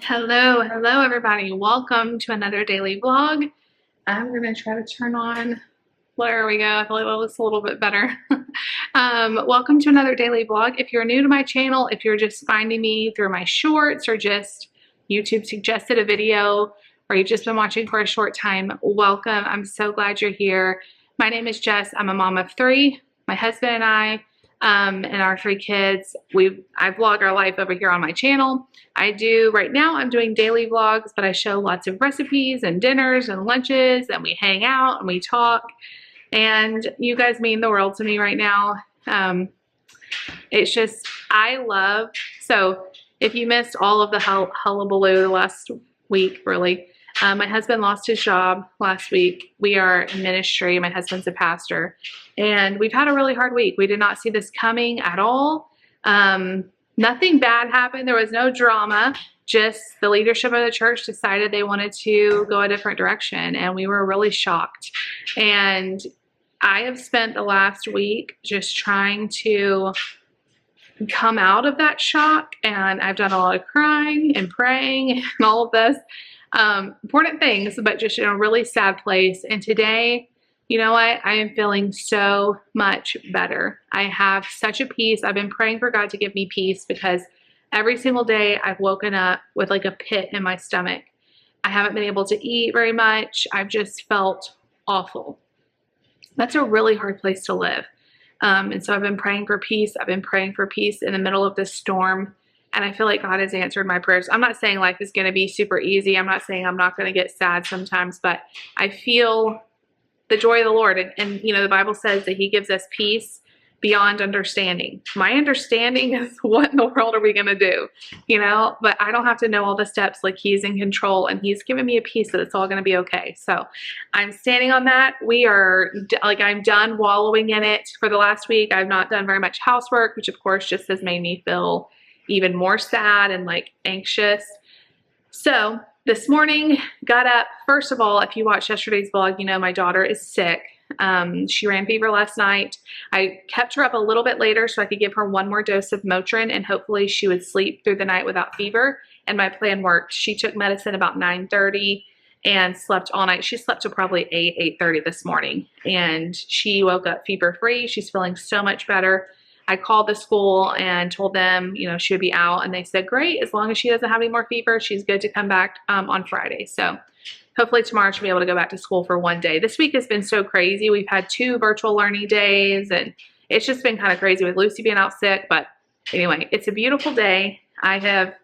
Hello everybody. Welcome to another daily vlog. I'm gonna try to turn on, there we go, I feel like that looks a little bit better. Welcome to another daily vlog. If you're new to my channel, if you're just finding me through my shorts or just YouTube suggested a video, or you've just been watching for a short time, welcome. I'm so glad you're here. My name is Jess. I'm a mom of three. My husband and I, and our three kids, I vlog our life over here on my channel. Right now I'm doing daily vlogs, but I show lots of recipes and dinners and lunches, and we hang out and we talk, and you guys mean the world to me right now. It's just, so if you missed all of the hullabaloo the last week, really, my husband lost his job last week. We are in ministry. My husband's a pastor, and we've had a really hard week. We did not see this coming at all. Nothing bad happened. There was no drama. Just the leadership of the church decided they wanted to go a different direction, and we were really shocked. And I have spent the last week just trying to come out of that shock, and I've done a lot of crying and praying and all of this. Important things, but just in a really sad place. And today, you know what? I am feeling so much better. I have such a peace. I've been praying for God to give me peace, because every single day I've woken up with like a pit in my stomach. I haven't been able to eat very much. I've just felt awful. That's a really hard place to live. And so I've been praying for peace. I've been praying for peace in the middle of this storm. And I feel like God has answered my prayers. I'm not saying life is going to be super easy. I'm not saying I'm not going to get sad sometimes, but I feel the joy of the Lord. And you know, the Bible says that He gives us peace beyond understanding. My understanding is, what in the world are we going to do? You know, but I don't have to know all the steps. Like, He's in control, and He's given me a peace that it's all going to be okay. So I'm standing on that. I'm done wallowing in it for the last week. I've not done very much housework, which of course just has made me feel even more sad and like anxious. So this morning, got up. First of all, if you watched yesterday's vlog, you know my daughter is sick. She ran fever last night. I kept her up a little bit later so I could give her one more dose of Motrin, and hopefully she would sleep through the night without fever. And my plan worked. She took medicine about 9:30 and slept all night. She slept till probably 8:30 this morning, and she woke up fever free. She's feeling so much better. I called the school and told them, you know, she would be out, and they said, great, as long as she doesn't have any more fever, she's good to come back on Friday. So hopefully tomorrow she'll be able to go back to school for one day. This week has been so crazy. We've had 2 virtual learning days, and it's just been kind of crazy with Lucy being out sick. But anyway, it's a beautiful day. I have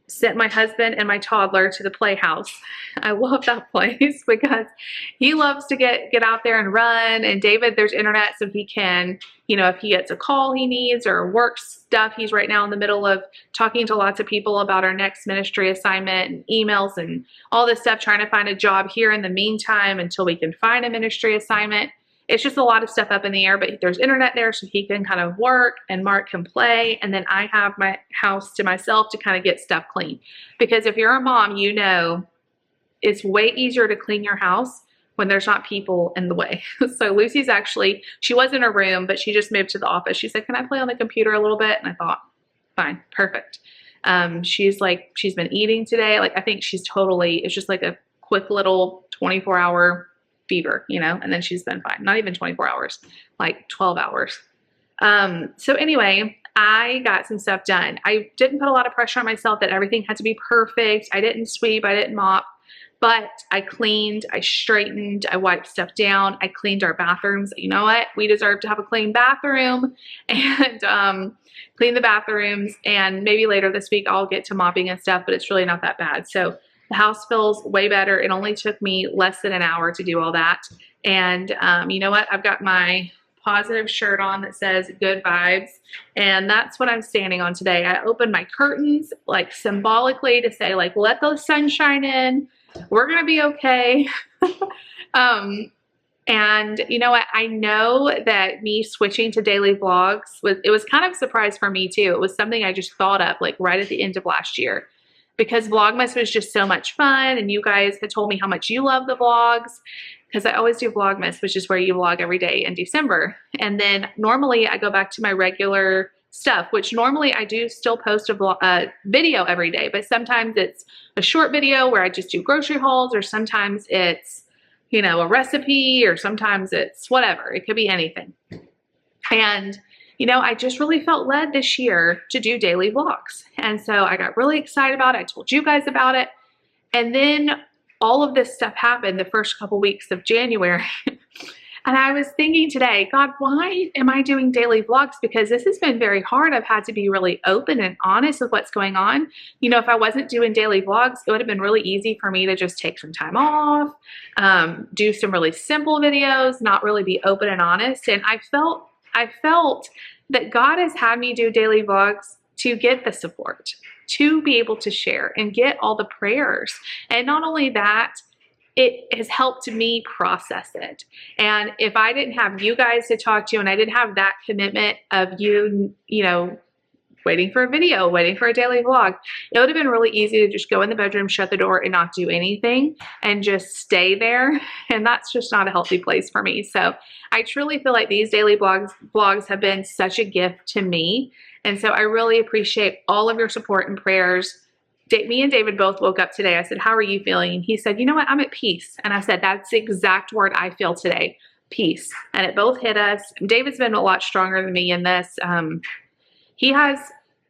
sent my husband and my toddler to the playhouse. I love that place because he loves to get out there and run. And David, there's internet, so he can, you know, if he gets a call he needs or work stuff, he's right now in the middle of talking to lots of people about our next ministry assignment and emails and all this stuff, trying to find a job here in the meantime until we can find a ministry assignment. It's just a lot of stuff up in the air, but there's internet there so he can kind of work and Mark can play. And then I have my house to myself to kind of get stuff clean. Because if you're a mom, you know it's way easier to clean your house when there's not people in the way. So Lucy's she was in her room, but she just moved to the office. She said, can I play on the computer a little bit? And I thought, fine, perfect. She's been eating today. Like, I think it's just like a quick little 24-hour fever, you know, and then she's been fine. Not even 24 hours, like 12 hours. So anyway, I got some stuff done. I didn't put a lot of pressure on myself that everything had to be perfect. I didn't sweep, I didn't mop, but I cleaned, I straightened, I wiped stuff down, I cleaned our bathrooms. You know what? We deserve to have a clean bathroom, and clean the bathrooms, and maybe later this week I'll get to mopping and stuff, but it's really not that bad. So the house feels way better. It only took me less than an hour to do all that. And you know what? I've got my positive shirt on that says good vibes, and that's what I'm standing on today. I opened my curtains like symbolically to say, like, let the sunshine in. We're gonna be okay. And you know what? I know that me switching to daily vlogs was kind of a surprise for me too. It was something I just thought of like right at the end of last year, because Vlogmas was just so much fun, and you guys had told me how much you love the vlogs, because I always do Vlogmas, which is where you vlog every day in December. And then normally I go back to my regular stuff, which normally I do still post a video every day, but sometimes it's a short video where I just do grocery hauls, or sometimes it's, you know, a recipe, or sometimes it's whatever. It could be anything. And, you know, I just really felt led this year to do daily vlogs. And so I got really excited about it. I told you guys about it. And then all of this stuff happened the first couple weeks of January. And I was thinking today, God, why am I doing daily vlogs? Because this has been very hard. I've had to be really open and honest with what's going on. You know, if I wasn't doing daily vlogs, it would have been really easy for me to just take some time off, do some really simple videos, not really be open and honest. And I felt that God has had me do daily vlogs to get the support, to be able to share and get all the prayers. And not only that, it has helped me process it. And if I didn't have you guys to talk to, and I didn't have that commitment of you, you know, waiting for a video, waiting for a daily vlog, it would have been really easy to just go in the bedroom, shut the door, and not do anything and just stay there. And that's just not a healthy place for me. So I truly feel like these daily vlogs have been such a gift to me. And so I really appreciate all of your support and prayers. Me and David both woke up today. I said, how are you feeling? And he said, you know what? I'm at peace. And I said, that's the exact word I feel today, peace. And it both hit us. David's been a lot stronger than me in this. He has,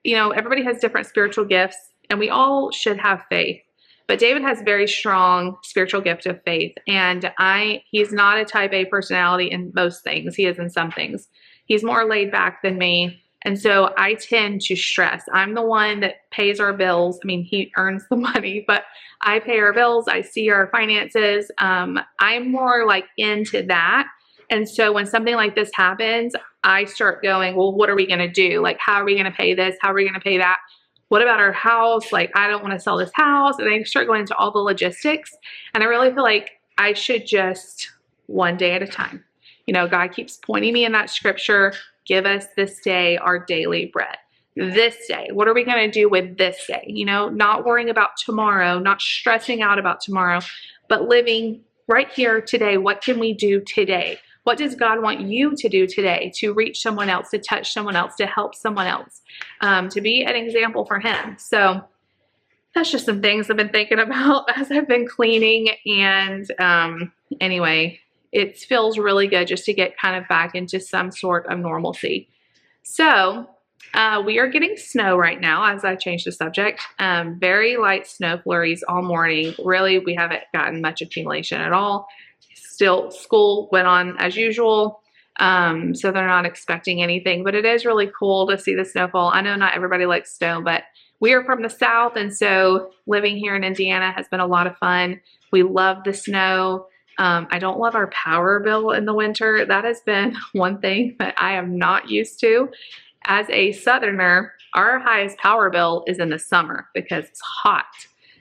you know, everybody has different spiritual gifts, and we all should have faith. But David has very strong spiritual gift of faith. And he's not a type A personality in most things. He is in some things. He's more laid back than me. And so I tend to stress. I'm the one that pays our bills. I mean, he earns the money, but I pay our bills. I see our finances. I'm more like into that. And so when something like this happens, I start going, well, what are we going to do? Like, how are we going to pay this? How are we going to pay that? What about our house? Like, I don't want to sell this house. And I start going into all the logistics. And I really feel like I should just one day at a time. You know, God keeps pointing me in that scripture. Give us this day our daily bread. This day, what are we going to do with this day? You know, not worrying about tomorrow, not stressing out about tomorrow, but living right here today. What can we do today? What does God want you to do today to reach someone else, to touch someone else, to help someone else, to be an example for Him? So that's just some things I've been thinking about as I've been cleaning. And anyway, it feels really good just to get kind of back into some sort of normalcy. So we are getting snow right now as I change the subject. Very light snow flurries all morning. Really, we haven't gotten much accumulation at all. Still, school went on as usual, so they're not expecting anything. But it is really cool to see the snowfall. I know not everybody likes snow, but we are from the South, and so living here in Indiana has been a lot of fun. We love the snow. I don't love our power bill in the winter. That has been one thing that I am not used to. As a Southerner, our highest power bill is in the summer because it's hot,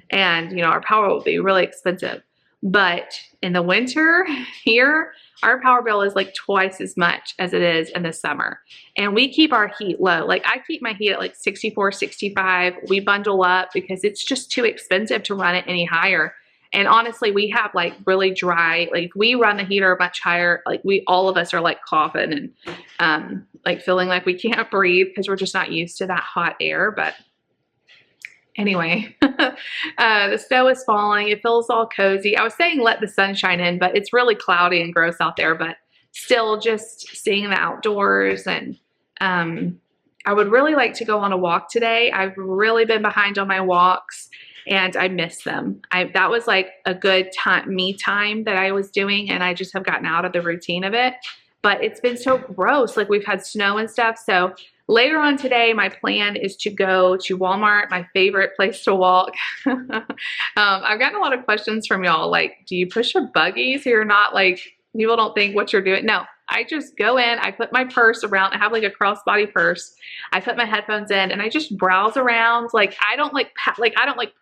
and you know, our power will be really expensive. But in the winter here, our power bill is like twice as much as it is in the summer. And we keep our heat low. Like, I keep my heat at like 64, 65. We bundle up because it's just too expensive to run it any higher. And honestly, we have like really dry, like we run the heater much higher. Like all of us are like coughing and like feeling like we can't breathe because we're just not used to that hot air. But anyway, the snow is falling. It feels all cozy. I was saying let the sunshine in, but it's really cloudy and gross out there. But still, just seeing the outdoors. And I would really like to go on a walk today. I've really been behind on my walks, and I miss them. That was like a good me time that I was doing, and I just have gotten out of the routine of it. But it's been so gross. Like, we've had snow and stuff. So later on today, my plan is to go to Walmart, my favorite place to walk. I've gotten a lot of questions from y'all, like, do you push a buggy so you're not like, people don't think what you're doing? No, I just go in, I put my purse around, I have like a crossbody purse. I put my headphones in and I just browse around. Like, I don't like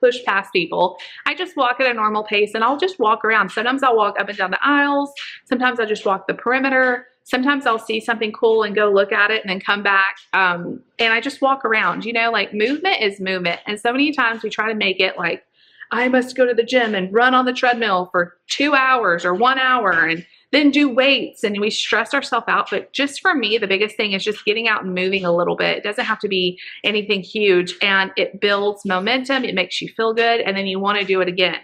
push past people. I just walk at a normal pace, and I'll just walk around. Sometimes I'll walk up and down the aisles. Sometimes I'll just walk the perimeter. Sometimes I'll see something cool and go look at it and then come back. And I just walk around, you know, like movement is movement. And so many times we try to make it like, I must go to the gym and run on the treadmill for 2 hours or 1 hour. And then do weights and we stress ourselves out. But just for me, the biggest thing is just getting out and moving a little bit. It doesn't have to be anything huge, and it builds momentum. It makes you feel good, and then you want to do it again.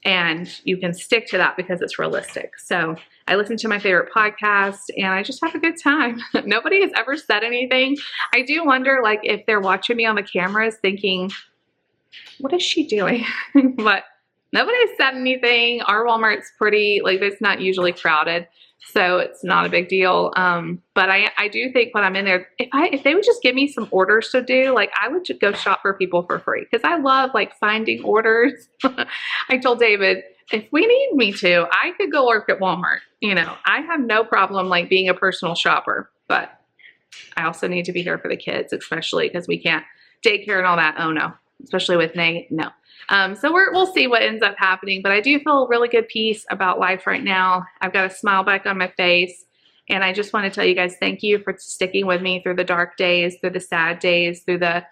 And you can stick to that because it's realistic. So I listen to my favorite podcast and I just have a good time. Nobody has ever said anything. I do wonder, like, if they're watching me on the cameras thinking, what is she doing? But nobody has said anything. Our Walmart's pretty, like, it's not usually crowded, so it's not a big deal. But I do think when I'm in there, if they would just give me some orders to do, like, I would just go shop for people for free because I love, like, finding orders. I told David, if we need me to, I could go work at Walmart. You know, I have no problem, like, being a personal shopper, but I also need to be here for the kids, especially because we can't daycare and all that. Oh no, especially with Nate. No. So we'll see what ends up happening, but I do feel a really good peace about life right now. I've got a smile back on my face, and I just want to tell you guys thank you for sticking with me through the dark days, through the sad days, through the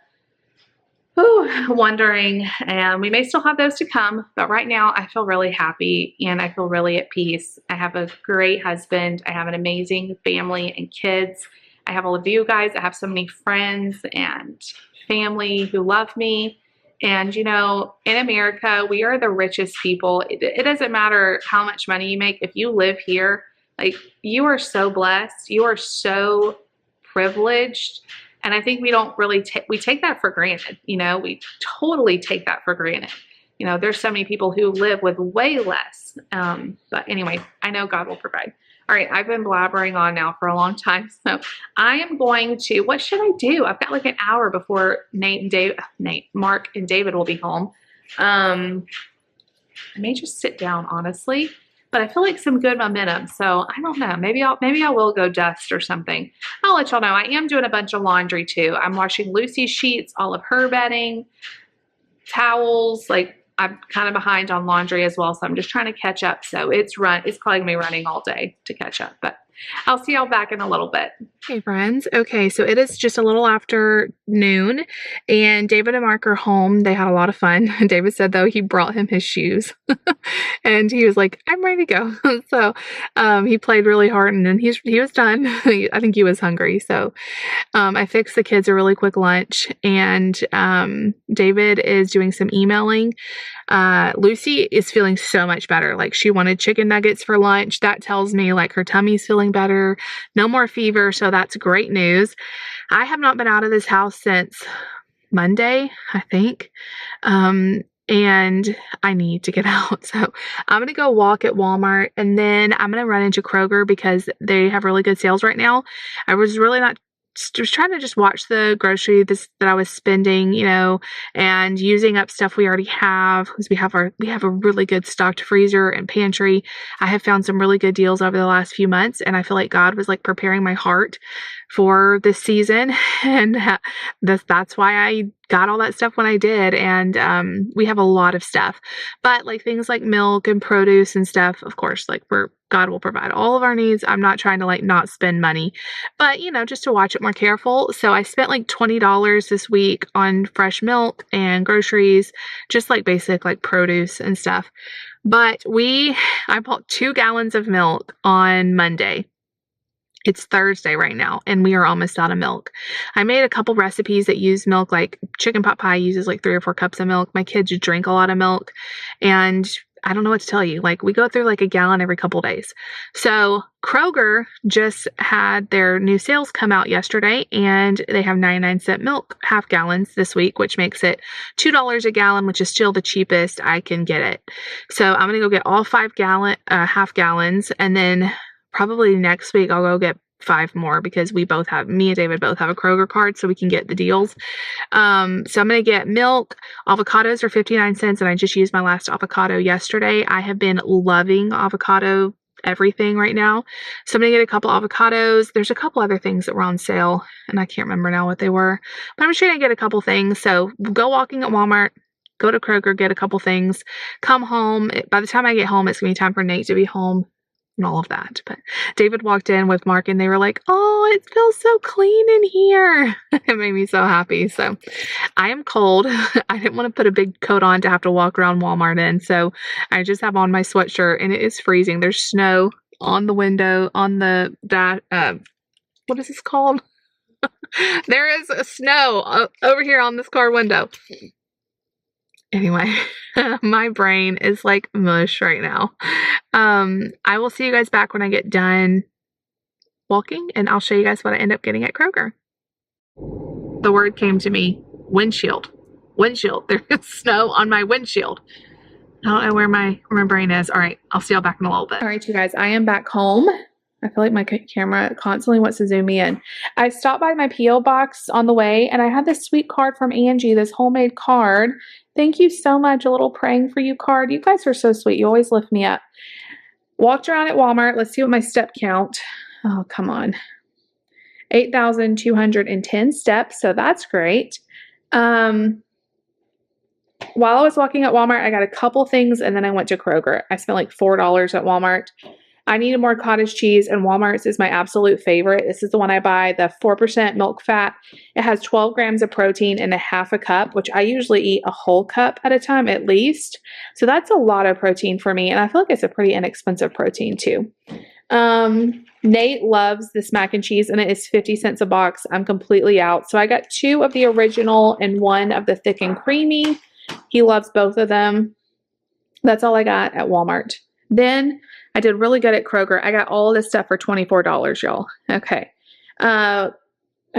wondering, and we may still have those to come, but right now I feel really happy and I feel really at peace. I have a great husband. I have an amazing family and kids. I have all of you guys. I have so many friends and family who love me. And, you know, in America, we are the richest people. It doesn't matter how much money you make. If you live here, like, you are so blessed. You are so privileged. And I think we don't really we take that for granted. You know, we totally take that for granted. You know, there's so many people who live with way less. But anyway, I know God will provide. All right, I've been blabbering on now for a long time, so I am going to, what should I do? I've got like an hour before Mark and David will be home. I may just sit down, honestly, but I feel like some good momentum, so I don't know. Maybe I will go dust or something. I'll let y'all know. I am doing a bunch of laundry too. I'm washing Lucy's sheets, all of her bedding, towels, like, I'm kind of behind on laundry as well, so I'm just trying to catch up. So it's probably gonna be running all day to catch up, but I'll see y'all back in a little bit. Hey friends. Okay, so it is just a little after noon and David and Mark are home. They had a lot of fun. David said though he brought him his shoes and he was like, I'm ready to go. So he played really hard and then he was done. I think he was hungry. So I fixed the kids a really quick lunch and David is doing some emailing. Lucy is feeling so much better. Like, she wanted chicken nuggets for lunch. That tells me like her tummy's feeling better. No more fever. So that's great news. I have not been out of this house since Monday, I think. And I need to get out. So I'm going to go walk at Walmart and then I'm going to run into Kroger because they have really good sales right now. I was trying to just watch the grocery that I was spending, you know, and using up stuff we already have because we have a really good stocked freezer and pantry. I have found some really good deals over the last few months, and I feel like God was like preparing my heart for this season, and that's why I got all that stuff when I did. And we have a lot of stuff, but like things like milk and produce and stuff, of course, like God will provide all of our needs. I'm not trying to like not spend money, but you know, just to watch it more careful. So I spent like $20 this week on fresh milk and groceries, just like basic like produce and stuff. But I bought 2 gallons of milk on Monday. It's Thursday right now, and we are almost out of milk. I made a couple recipes that use milk, like chicken pot pie uses like 3 or 4 cups of milk. My kids drink a lot of milk, and I don't know what to tell you. Like, we go through like a gallon every couple days. So Kroger just had their new sales come out yesterday, and they have 99-cent milk half gallons this week, which makes it $2 a gallon, which is still the cheapest I can get it. So I'm going to go get all 5 half gallons, and then probably next week I'll go get 5 more because me and David both have a Kroger card so we can get the deals. So I'm going to get milk. Avocados are 59 cents and I just used my last avocado yesterday. I have been loving avocado everything right now. So I'm going to get a couple avocados. There's a couple other things that were on sale and I can't remember now what they were, but I'm just going to get a couple things. So go walking at Walmart, go to Kroger, get a couple things, come home. By the time I get home, it's going to be time for Nate to be home and all of that. But David walked in with Mark and they were like, oh, it feels so clean in here. It made me so happy. So I am cold. I didn't want to put a big coat on to have to walk around Walmart in. So I just have on my sweatshirt and it is freezing. There's snow on the window, on the, what is this called? There is a snow over here on this car window. Anyway, my brain is like mush right now. I will see you guys back when I get done walking, and I'll show you guys what I end up getting at Kroger. The word came to me, windshield. Windshield. There is snow on my windshield. I don't know where my brain is. All right, I'll see y'all back in a little bit. All right, you guys, I am back home. I feel like my camera constantly wants to zoom me in. I stopped by my P.O. box on the way, and I had this sweet card from Angie, this homemade card. Thank you so much, a little praying for you card. You guys are so sweet. You always lift me up. Walked around at Walmart. Let's see what my step count. Oh, come on. 8,210 steps, so that's great. While I was walking at Walmart, I got a couple things, and then I went to Kroger. I spent like $4 at Walmart. I needed more cottage cheese, and Walmart's is my absolute favorite. This is the one I buy, the 4% milk fat. It has 12 grams of protein in a half a cup, which I usually eat a whole cup at a time at least. So that's a lot of protein for me, and I feel like it's a pretty inexpensive protein too. Nate loves this mac and cheese, and it is 50 cents a box. I'm completely out. So I got 2 of the original and 1 of the thick and creamy. He loves both of them. That's all I got at Walmart. Then I did really good at Kroger. I got all this stuff for $24, y'all. Okay. I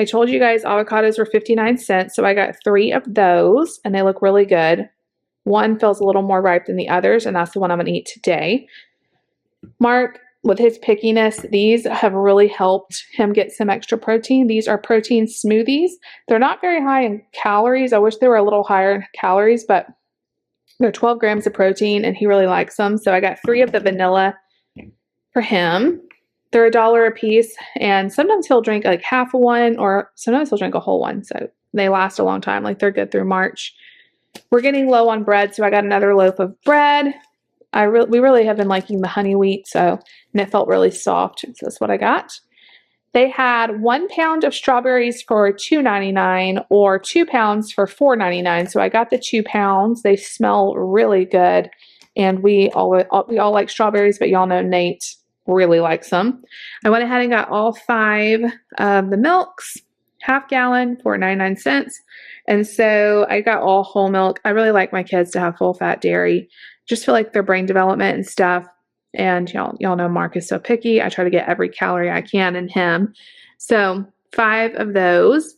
told you guys avocados were 59 cents, so I got 3 of those, and they look really good. One feels a little more ripe than the others, and that's the one I'm going to eat today. Mark, with his pickiness, these have really helped him get some extra protein. These are protein smoothies. They're not very high in calories. I wish they were a little higher in calories, but they're 12 grams of protein, and he really likes them. So I got 3 of the vanilla for him. They're $1 a piece, and sometimes he'll drink like half of one, or sometimes he'll drink a whole one. So they last a long time. Like, they're good through March. We're getting low on bread, so I got another loaf of bread. We really have been liking the honey wheat, and it felt really soft. So that's what I got. They had 1 pound of strawberries for $2.99 or 2 pounds for $4.99. So I got the 2 pounds. They smell really good, and we all like strawberries, but y'all know Nate really likes them. I went ahead and got all 5 of the milks, half gallon for 99 cents. And so I got all whole milk. I really like my kids to have full fat dairy. Just feel like their brain development and stuff. And y'all know Mark is so picky. I try to get every calorie I can in him. So 5 of those.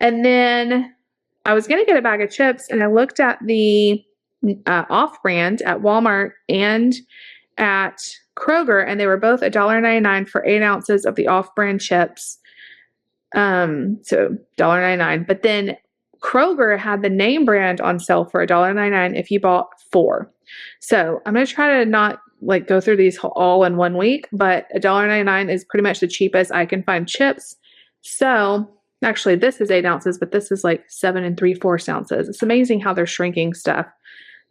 And then I was going to get a bag of chips, and I looked at the off-brand at Walmart and at Kroger, and they were both $1.99 for 8 ounces of the off-brand chips. So $1.99. But then Kroger had the name brand on sale for $1.99 if you bought 4. So I'm going to try to not like go through these all in one week, but $1.99 is pretty much the cheapest I can find chips. So actually this is 8 ounces, but this is like 7 3/4 ounces. It's amazing how they're shrinking stuff.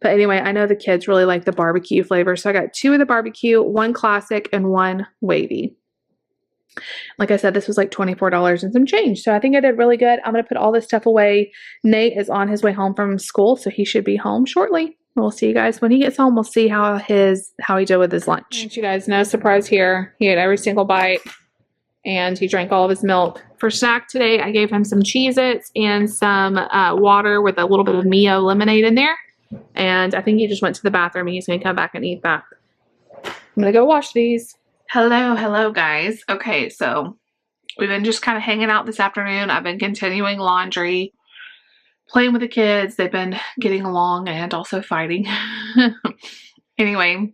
But anyway, I know the kids really like the barbecue flavor. So I got 2 of the barbecue, 1 classic, and 1 wavy. Like I said, this was like $24 and some change. So I think I did really good. I'm going to put all this stuff away. Nate is on his way home from school, so he should be home shortly. We'll see you guys when he gets home. We'll see how he did with his lunch. And you guys, no surprise here. He ate every single bite, and he drank all of his milk. For snack today, I gave him some Cheez-Its and some water with a little bit of Mio lemonade in there. And I think he just went to the bathroom. He's going to come back and eat that. I'm going to go wash these. Hello, guys. Okay, so we've been just kind of hanging out this afternoon. I've been continuing laundry, playing with the kids. They've been getting along and also fighting. Anyway,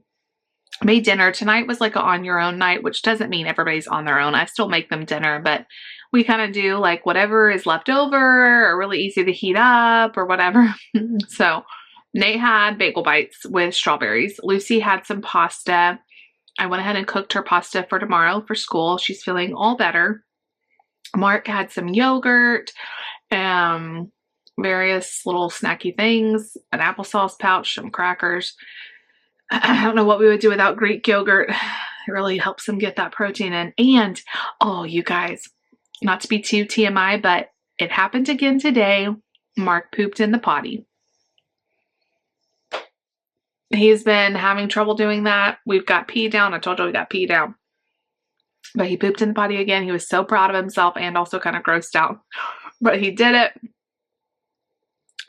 made dinner. Tonight was like an on your own night, which doesn't mean everybody's on their own. I still make them dinner, but we kind of do like whatever is left over or really easy to heat up or whatever. So Nate had bagel bites with strawberries. Lucy had some pasta. I went ahead and cooked her pasta for tomorrow for school. She's feeling all better. Mark had some yogurt, various little snacky things, an applesauce pouch, some crackers. I don't know what we would do without Greek yogurt. It really helps him get that protein in. And, oh, you guys, not to be too TMI, but it happened again today. Mark pooped in the potty. he's been having trouble doing that. We've got pee down. I told you we got pee down. But he pooped in the potty again. He was so proud of himself and also kind of grossed out. But he did it.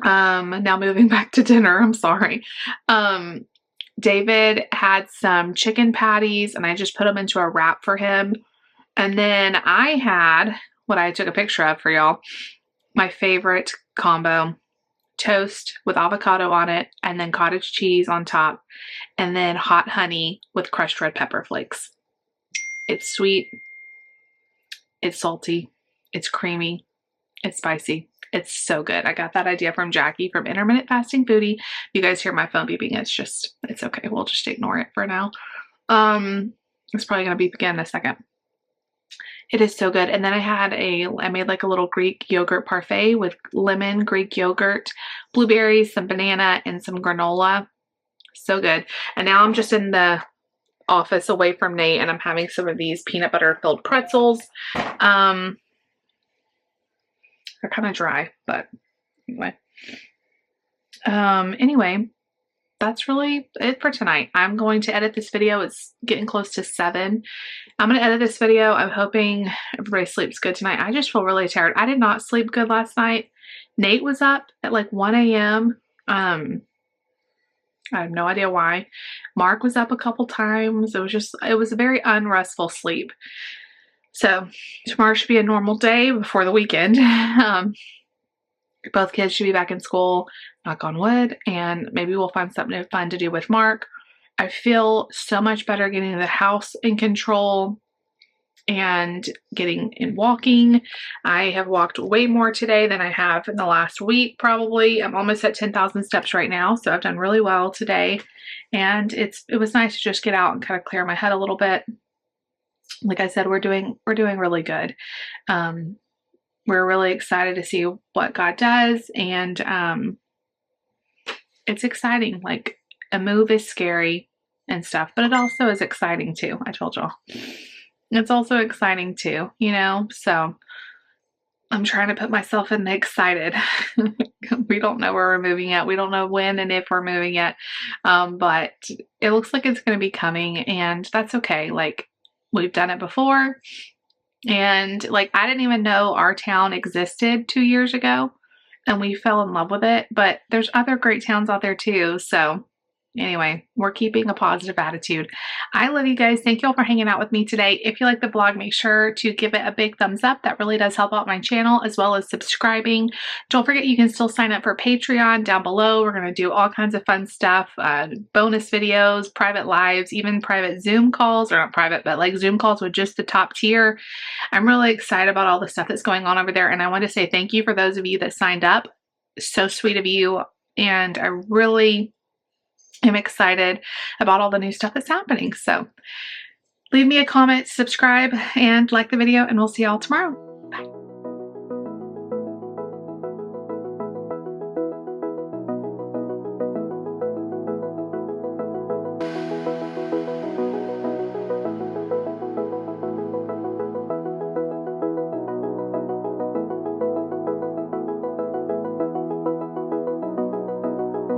Now moving back to dinner. I'm sorry. David had some chicken patties and I just put them into a wrap for him. And then I had what I took a picture of for y'all. My favorite combo. Toast with avocado on it and then cottage cheese on top and then hot honey with crushed red pepper flakes. It's sweet. It's salty. It's creamy. It's spicy. It's so good. I got that idea from Jackie from Intermittent Fasting Foodie. If you guys hear my phone beeping, it's okay. We'll just ignore it for now. It's probably going to beep again in a second. It is so good. And then I made like a little Greek yogurt parfait with lemon, Greek yogurt, blueberries, some banana, and some granola. So good. And now I'm just in the office away from Nate and I'm having some of these peanut butter filled pretzels. They're kind of dry, but anyway. Anyway, that's really it for tonight. I'm going to edit this video. It's getting close to 7. I'm going to edit this video. I'm hoping everybody sleeps good tonight. I just feel really tired. I did not sleep good last night. Nate was up at like 1 a.m. I have no idea why. Mark was up a couple times. It was a very unrestful sleep. So tomorrow should be a normal day before the weekend. Both kids should be back in school, knock on wood, and maybe we'll find something fun to do with Mark. I feel so much better getting the house in control and getting in walking. I have walked way more today than I have in the last week, probably. I'm almost at 10,000 steps right now, so I've done really well today. And it was nice to just get out and kind of clear my head a little bit. Like I said, we're doing really good. We're really excited to see what God does, and it's exciting. Like, a move is scary and stuff, but it also is exciting too. I told y'all. It's also exciting too, you know? So I'm trying to put myself in the excited. We don't know where we're moving yet. We don't know when and if we're moving yet. But it looks like it's going to be coming, and that's okay. Like, we've done it before. And like, I didn't even know our town existed 2 years ago and we fell in love with it, but there's other great towns out there too. So anyway, we're keeping a positive attitude. I love you guys. Thank you all for hanging out with me today. If you like the vlog, make sure to give it a big thumbs up. That really does help out my channel, as well as subscribing. Don't forget, you can still sign up for Patreon down below. We're going to do all kinds of fun stuff, bonus videos, private lives, even private Zoom calls, or not private, but like Zoom calls with just the top tier. I'm really excited about all the stuff that's going on over there. And I want to say thank you for those of you that signed up. So sweet of you. And I really I'm excited about all the new stuff that's happening. So leave me a comment, subscribe, and like the video, and we'll see y'all tomorrow.